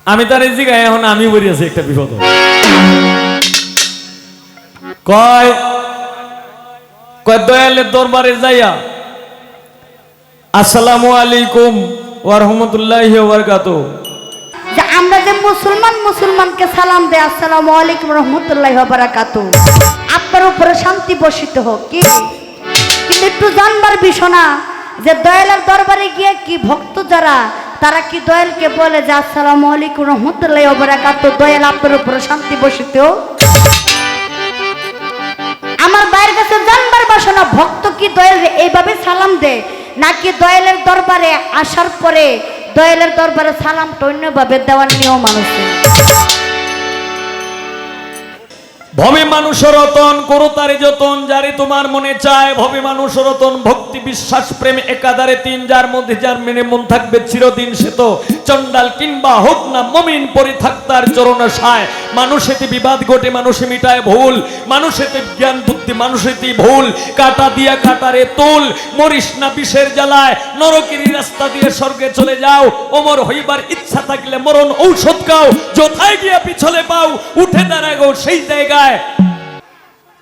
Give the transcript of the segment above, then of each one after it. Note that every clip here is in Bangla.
আমি তার জিগায় এখন আমি বলি আছি একটা বিপদ কয় কয় দয়ালের দরবারে যাইয়া আসসালামু আলাইকুম ওয়া রাহমাতুল্লাহি ওয়া বারাকাতুহু যে আমরা যে মুসলমানকে সালাম দেয় আসসালামু আলাইকুম রহমতুল্লাহি ওয়া বারাকাতুহু আপনার উপরে শান্তি বর্ষিত হোক কি কিন্তু একটু জানবার বিষয় না যে দয়ালের দরবারে গিয়ে কি ভক্ত যারা তারা কি দয়ালকে বলে যে আসসালামু আলাইকুম রহমতুল্লাহি ওয়া বারাকাতুহু দয়াল আপনার উপরে শান্তি বর্ষিত হোক। আমার বাইরের কাছে জানবার বিষয় না ভক্ত কি দয়াল এইভাবে সালাম দেয় নাকি দয়ালের দরবারে আসার পরে দয়ালের দরবারে সালামটা অন্যভাবে দেওয়ার নিয়ম আছে। ভবে মানুষ রতন করো তারে যতন যারে তোমার মনে চায় ভবে মানুষ রতন ভক্তি বিশ্বাস প্রেম একাধারে তিন যার মধ্যে যার মেনে মন থাকবে চিরদিন সে তো চন্ডাল কিংবা হোক না মমিন পরি থাক তার চরণ সায় মানুষেতে বিবাদ ঘটে মানুষে মিটায় ভুল মানুষেতে জ্ঞান বুদ্ধি মানুষেতে ভুল কাটা দিয়া কাটারে তোল মরিস না বিষের জ্বালায় নরকেরই রাস্তা দিয়ে স্বর্গে চলে যাও ওমর হইবার ইচ্ছা থাকলে মরণ ঔষধ খাও যথায় গিয়া পিছলে পাও উঠে দাঁড়াগো সেই জায়গায়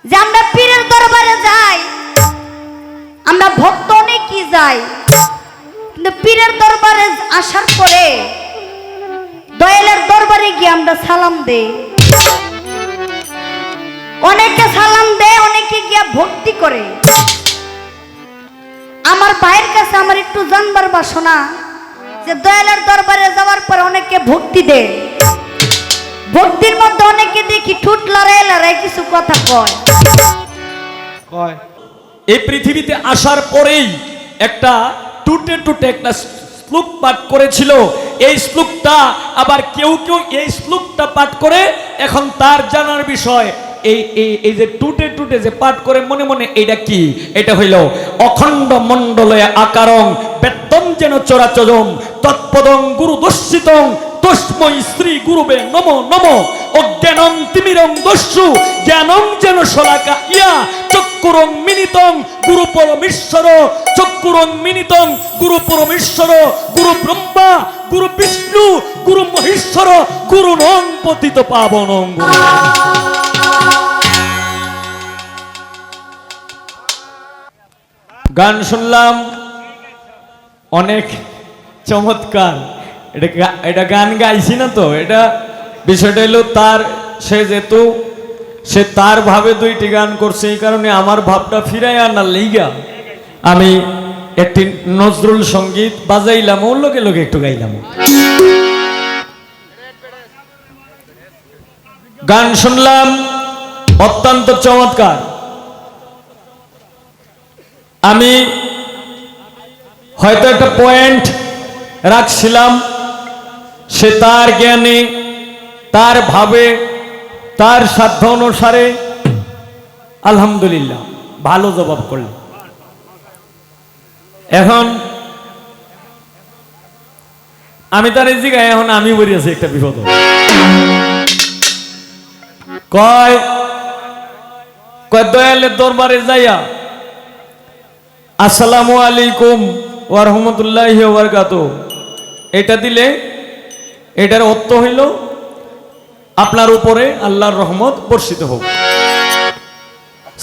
যে আমরা পীরের দরবারে যাই আমরা ভক্ত অনেকই যাই কিন্তু পীরের দরবারে আসার পরে দয়ালের দরবারে গিয়ে আমরা সালাম দেই অনেকে সালাম দেয় অনেকে গিয়া ভক্তি করে। আমার ভাইয়ের কাছে আমার একটু জানবার বাসনা যে দয়ালের দরবারে যাওয়ার পরে অনেকে ভক্তি দেয় ভক্তির মধ্যে অনেকে দেখি ঠুট লড়াই লড়াই কিছু কথা কয় কয় এই পৃথিবীতে আসার পরেই একটা টুটে টুটে একটা শ্লোক পাঠ করেছিল এই শ্লোকটা আবার কেউ কেউ এই শ্লোকটা পাঠ করে এখন তার জানার বিষয় এই যে টুটে টুটে যে পাঠ করে মনে মনে এটা কি এটা হইল অখণ্ড মণ্ডলয় আকারং বেত্তম যেন চরাচরম তৎপদং গুরু দর্শিতং তস্মৈ শ্রী গুরুবে নমো নমো অজ্ঞানং তিমিরং দস্যু জ্ঞানং যেন শলাকা ইয়া চক্ষুরং মিনিতং গুরু পরমেশ্বর চক্ষুরং মিনিতং গুরু পরমেশ্বর গুরু ব্রহ্মা গুরু বিষ্ণু গুরু মহেশ্বর গুরু নং পতিত পাবনং গান শুনলাম অনেক চমৎকার এটা গান গাইছি না তো এটা বিষয়টা হলো তার সে যেহেতু সে তার ভাবে দুইটি গান করছে এই কারণে আমার ভাবটা ফিরাই আনার লিগা আমি একটি নজরুল সঙ্গীত বাজাইলাম ওর লোকে লোকে একটু গাইলাম গান শুনলাম অত্যন্ত চমৎকার। আমি হয়তো একটা পয়েন্ট রাখছিলাম সে তার জ্ঞানে তার ভাবে তার সাধ্য অনুসারে আলহামদুলিল্লাহ ভালো জবাব করল। এখন আমি তার এই জায়গায় এখন আমি বলি আছি একটা বিপদ কয় কয় দয়ালের দরবারে যাইয়া আসসালামু আলাইকুম ওয়া রাহমাতুল্লাহি ওয়া বারাকাতুহু এটা দিলে এটার অর্থ হইল আপনার উপরে আল্লাহর রহমত বর্ষিত হোক।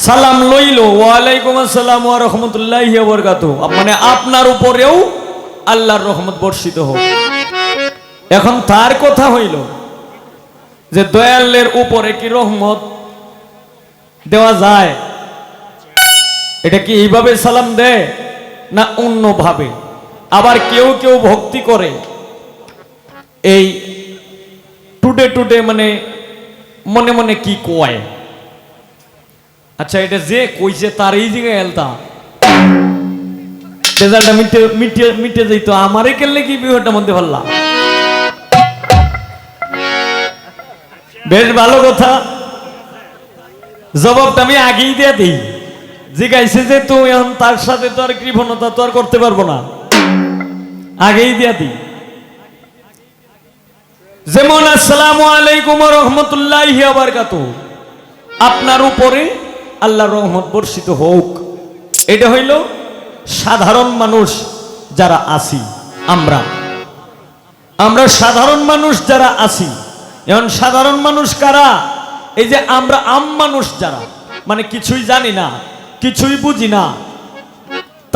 সালাম লইল ওয়া আলাইকুম আসসালাম ওয়া রাহমাতুল্লাহি ওয়া বারাকাতুহু মানে আপনার উপরেও আল্লাহর রহমত বর্ষিত হোক। এখন তার কথা হইল যে দয়ালের উপরে কি রহমত দেওয়া যায় এটা কি এইভাবে সালাম দেয় না অন্যভাবে আবার কেউ কেউ ভক্তি করে এই টুটে টুটে মানে মনে মনে কি কয় আচ্ছা এটা যে কইছে তার এই জায়গায় এলতা রেজাল্টটা মিটে যাইতো আমারে কেলে কি বিহটা মধ্যে ভাল্লা বেশ ভালো কথা জবাবটা আমি আগেই দিয়ে দিই জিজ্ঞাসা যে তুই এখন তার সাথে তো আর কৃপণতা তো আর করতে পারবো না আগেই দিয়া দিই যেমন আসসালামু আলাইকুম ওয়া রাহমাতুল্লাহি ওয়া বারাকাতুহু আপনার উপরে আল্লাহর রহমত বর্ষিত হোক এটা হইল সাধারণ মানুষ যারা আছি আমরা আমরা সাধারণ মানুষ যারা আছি, এখন সাধারণ মানুষ কারা? এই যে আমরা আম মানুষ যারা, মানে কিছুই জানি না, কিছুই বুঝি না,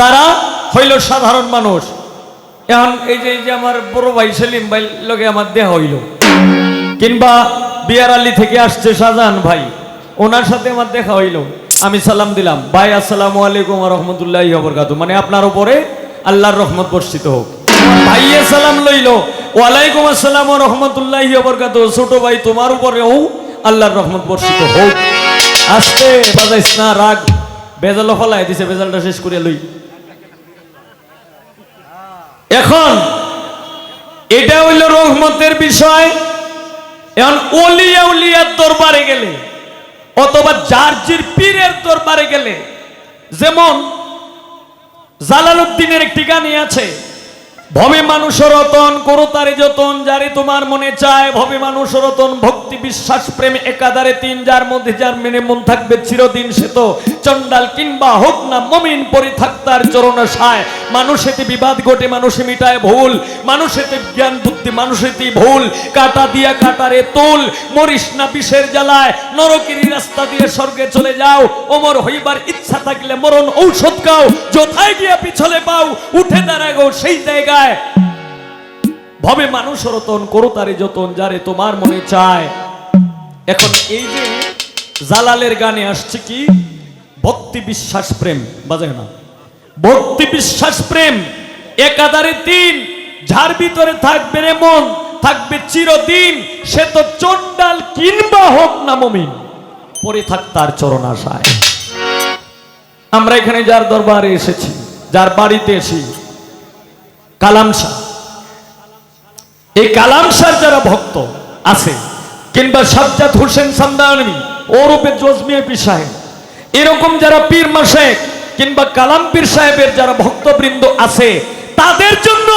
তারা হইল সাধারণ মানুষ। এখন এই যে আমার বড় ভাই সেলিম ভাই লোকে আমার দেহ হইল, কিংবা বিয়ার আলী থেকে আসছে শাহজাহান ভাই, ওনার সাথে আমার দেখা হইল, আমি সালাম দিলাম, ভাই আসসালামু আলাইকুম ওয়া রাহমাতুল্লাহি ওয়া বারাকাতুহু, মানে আপনার উপরে আল্লাহর রহমত বর্ষিত হোক। ভাইয়ে সালাম লইল, ওয়ালাইকুম আসসালাম ওয়া রাহমাতুল্লাহি ওয়া বারাকাতুহু, ছোট ভাই তোমার উপরেও আল্লাহর রহমত বর্ষিত হোক। আস্তে বাজাইস না, রাগ বেজাল ফলাই দিছে, বেজালটা শেষ করে লই। এখন এটা হইল রহমতের বিষয়। এখন ওলিয়া উলিয়ার দরবারে গেলে অথবা জারজির পীরের দরবারে গেলে, যেমন জালালউদ্দিনের একটি গানই আছে, ভবে মানুষের রতন করো তারে যতন, যারে তোমার মনে চায় ভবে মানুষের রতন, ভক্তি বিশ্বাস প্রেম একাধারে তিন, যার মধ্যে যার মেনে মন থাকবে চিরদিন, সে তো চন্ডাল কিংবা হোক না মমিন, পরি থাক তার চরণাশায়। মানুষেতে বিবাদ ঘটে মানুষে মিটায় ভুল, মানুষেতে জ্ঞান বুদ্ধি মানুষেতেই ভুল, কাটা দিয়া কাটারে তুল, মরিস না বিষের জ্বালায়, নরকেরই রাস্তা দিয়ে স্বর্গে চলে যাও, ওমর হইবার ইচ্ছা থাকলে মরণ ঔষধ খাও, যথায় গিয়া পিছলে পাও উঠে দাঁড়াগো সেই জায়গায়। ভবে মানুষ রতন করো তারে যতন, যারে তোমার মনে চায়। এখন এই যে জালালের গানে আসছে কি, ভক্তি বিশ্বাস প্রেম, বাজায় না, ভক্তি বিশ্বাস প্রেম একাধারে তিন, যার ভিতরে থাকবে রে মন থাকবে চিরদিন, সে তো চন্ডাল কিংবা হোক না মমিন, পরে থাক তার চরণ আশায়। আমরা এখানে যার দরবারে এসেছি, যার বাড়িতে এসি, কালাম শাহ, এই কালাম শাহর যারা ভক্ত আছে, কিংবা সাজ্জাদ হোসেন সামদানি ওরূপে জজমিয়া পীর সাহেব, এরকম যারা পীর মাশেখ কিংবা কালাম পীর সাহেবের যারা ভক্তবৃন্দ আছে, তাদের জন্য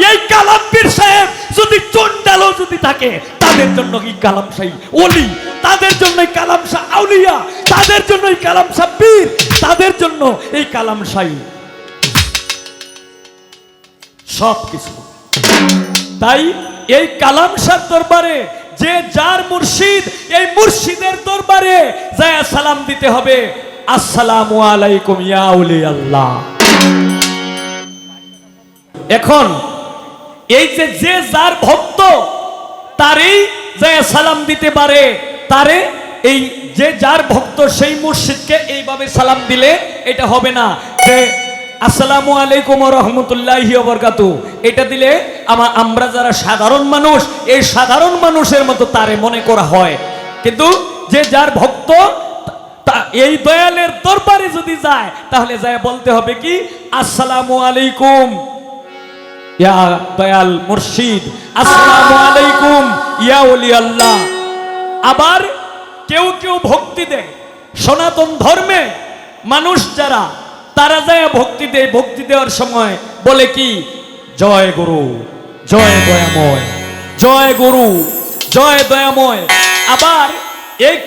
এই কালাম পীর সাহেব যদি চন্ডালও যদি থাকে, তাদের জন্য কি কালাম শাহ ওলি, তাদের জন্য কালাম শাহ আউলিয়া, তাদের জন্য এই কালাম শাহ পীর, তাদের জন্য এই কালাম শাহ সব কিছু। তাই এই কালাম শাহ দরবারে যে যার মুর্শিদ, এই মুর্শিদের দরবারে যায় সালাম দিতে হবে, আসসালামু আলাইকুম ইয়া আউলি আল্লাহ। এখন এই যে যার ভক্ত, তারই যায় সালাম দিতে পারে, তারে এই যে যার ভক্ত সেই মুর্শিদকে এইভাবে সালাম দিলে এটা হবে না যে আসসালামু আলাইকুম ওয়া রাহমাতুল্লাহি ওয়া বারাকাতুহু, এটা দিলে আমরা যারা সাধারণ মানুষ, এই সাধারণ মানুষের মতো তারে মনে করা হয়। কিন্তু যে যার ভক্ত, এই দয়ালের দরবারে যদি যায়, তাহলে যায় বলতে হবে কি, আসসালামু আলাইকুম ইয়া দয়াল মুর্শিদ, আসসালামু আলাইকুম ইয়া ওলি আল্লাহ। আবার কেউ কেউ ভক্তি দেয় সনাতন ধর্মে মানুষ যারা, তারা যায় ভক্তি দেয়, ভক্তি দেওয়ার সময় বলে কি, জয় গুরু জয় দয়াময়, জয় গুরু জয় দয়াময়। আবার এই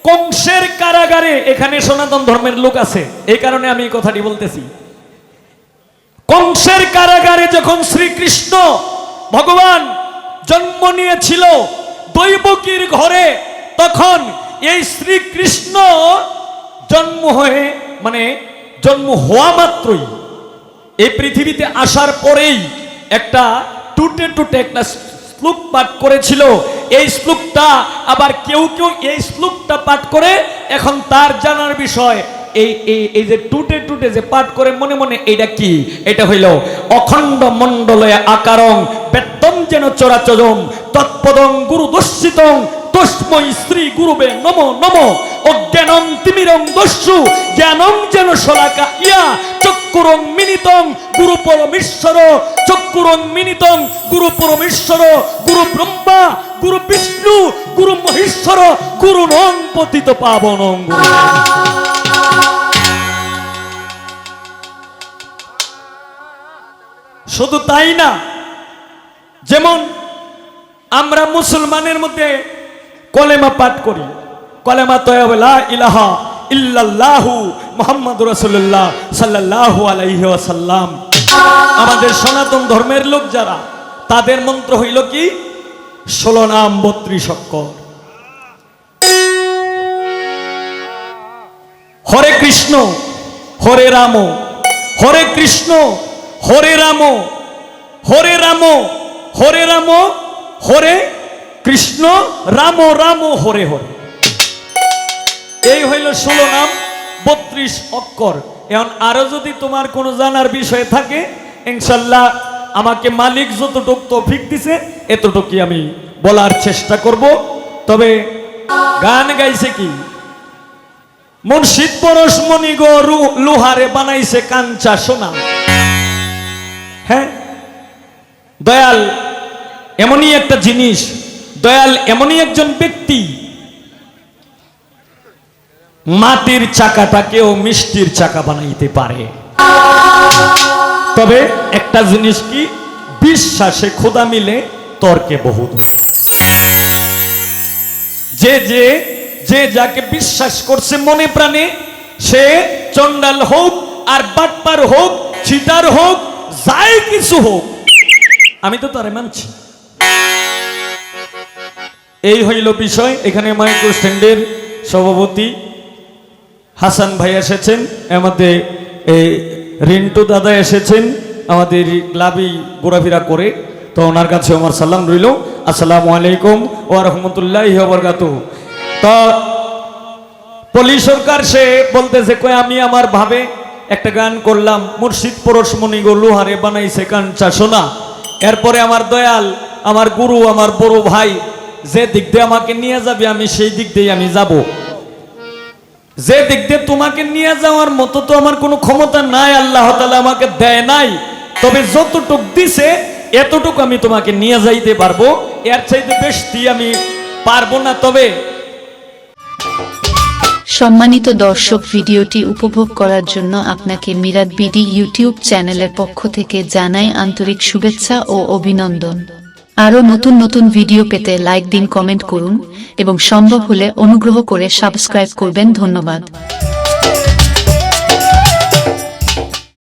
কংসের কারাগারে, এখানে সনাতন ধর্মের লোক আছে, এই কারণে আমি এই কথাটি বলতেছি, কংসের কারাগারে যখন শ্রীকৃষ্ণ ভগবান জন্ম নিয়েছিল দৈবকীর ঘরে, তখন এই শ্রীকৃষ্ণ জন্ম হয়ে, মানে জন্ম হওয়া মাত্রই, এই পৃথিবীতে আসার পরেই একটা টুটে টুটে একটা শ্লোক পাঠ করেছিল। এই শ্লোকটা আবার কেউ কেউ এই শ্লোকটা পাঠ করে, এখন তার জানার বিষয়, এই যে টুটে টুটে যে পাঠ করে মনে মনে, এটা কি, এটা হইল অখণ্ড মণ্ডলয় আকারং বেত্তম যেন চরাচরম তৎপদং গুরু দর্শিতং তস্মৈ শ্রী গুরুবে নমো নমো, অজ্ঞানং তিমিরং দস্যু জ্ঞানং যেন শলাকা ইয়া, চক্ষুরং মিনিতং গুরু পরমেশ্বর, চক্ষুরং মিনিতং গুরু পরমেশ্বর, গুরু ব্রহ্মা গুরু বিষ্ণু গুরু মহেশ্বর, গুরু নং পতিত পাবনং গুরু। শুধু তাই না, যেমন আমরা মুসলমানের মধ্যে কলেমা পাঠ করি, কলেমা তয়্যবা লা ইলাহা ইল্লাল্লাহু মুহাম্মাদুর রাসূলুল্লাহ সাল্লাল্লাহু আলাইহি ওয়াসাল্লাম। আমাদের সনাতন ধর্মের লোক যারা, তাদের মন্ত্র হইল কি 16 নাম 32 অক্ষর। হরে কৃষ্ণ হরে রাম হরে কৃষ্ণ হরে রাম হরে রাম হরে রাম হরে কৃষ্ণ রাম রাম হরে হরে। এই হইল 16 নাম 32 অক্ষর। এখন আরো যদি তোমার কোনো জানার বিষয় থাকে ইনশাল্লাহ আমাকে মালিক যতটুক তৌফিক দিছে এতটুকুই আমি বলার চেষ্টা করব। তবে গান গাইছে কি মুর্শিদ পরশমণি গো লোহারে বানাইছে কাঞ্চা সোনা। হ্যাঁ, দয়াল এমনই একটা জিনিস, দয়াল এমনই একজন ব্যক্তি, মাটির চাকাটাকেও মিষ্টির চাকা বানাইতে পারে। তবে একটা জিনিস কি, বিশ্বাসে খোদা মিলে তর্কে বহুদূর। যে যাকে বিশ্বাস করছে মনে প্রাণে, সে চন্ডাল হোক আর বাটপার হোক চিটার হোক যাই কিছু হোক, আমি তো তারে মানছি। এই হইল বিষয়। এখানে মাইক্রো স্ট্যান্ডের সভাপতি হাসান ভাই এসেছেন, আমাদের এই রিন্টু দাদা এসেছেন, আমাদের ক্লাবই ঘোরাফেরা করে, তো ওনার কাছে আমার সালাম রইল। আসসালামু আলাইকুম ওয়া রাহমাতুল্লাহি ওয়া বারাকাতুহু। তো পলি সরকার সে বলতেছে কই আমি আমার ভাবে একটা গান করলাম, মুর্শিদ পরশমণি গো লোহারে বানাইছে কাঞ্চা সোনা। এরপরে আমার দয়াল, আমার গুরু, আমার বড় ভাই যে দিক দিয়ে আমাকে নিয়ে যাবে আমি সেই দিক দিয়ে আমি যাব। যে দিক দিয়ে তোমাকে নিয়ে যাওয়ার মতো তো আমার কোনো ক্ষমতা নাই, আল্লাহ তাআলা আমাকে দেয় নাই। তবে যতটুক দিছে এতটুকু আমি তোমাকে নিয়ে যাইতে পারবো, এর চাইতে বেশি আমি পারবো না। তবে সম্মানিত দর্শক, ভিডিওটি উপভোগ করার জন্য আপনাকে মিরাদ বিডি ইউটিউব চ্যানেলের পক্ষ থেকে জানাই আন্তরিক শুভেচ্ছা ও অভিনন্দন। আরও নতুন নতুন ভিডিও পেতে লাইক দিন, কমেন্ট করুন এবং সম্ভব হলে অনুগ্রহ করে সাবস্ক্রাইব করবেন। ধন্যবাদ।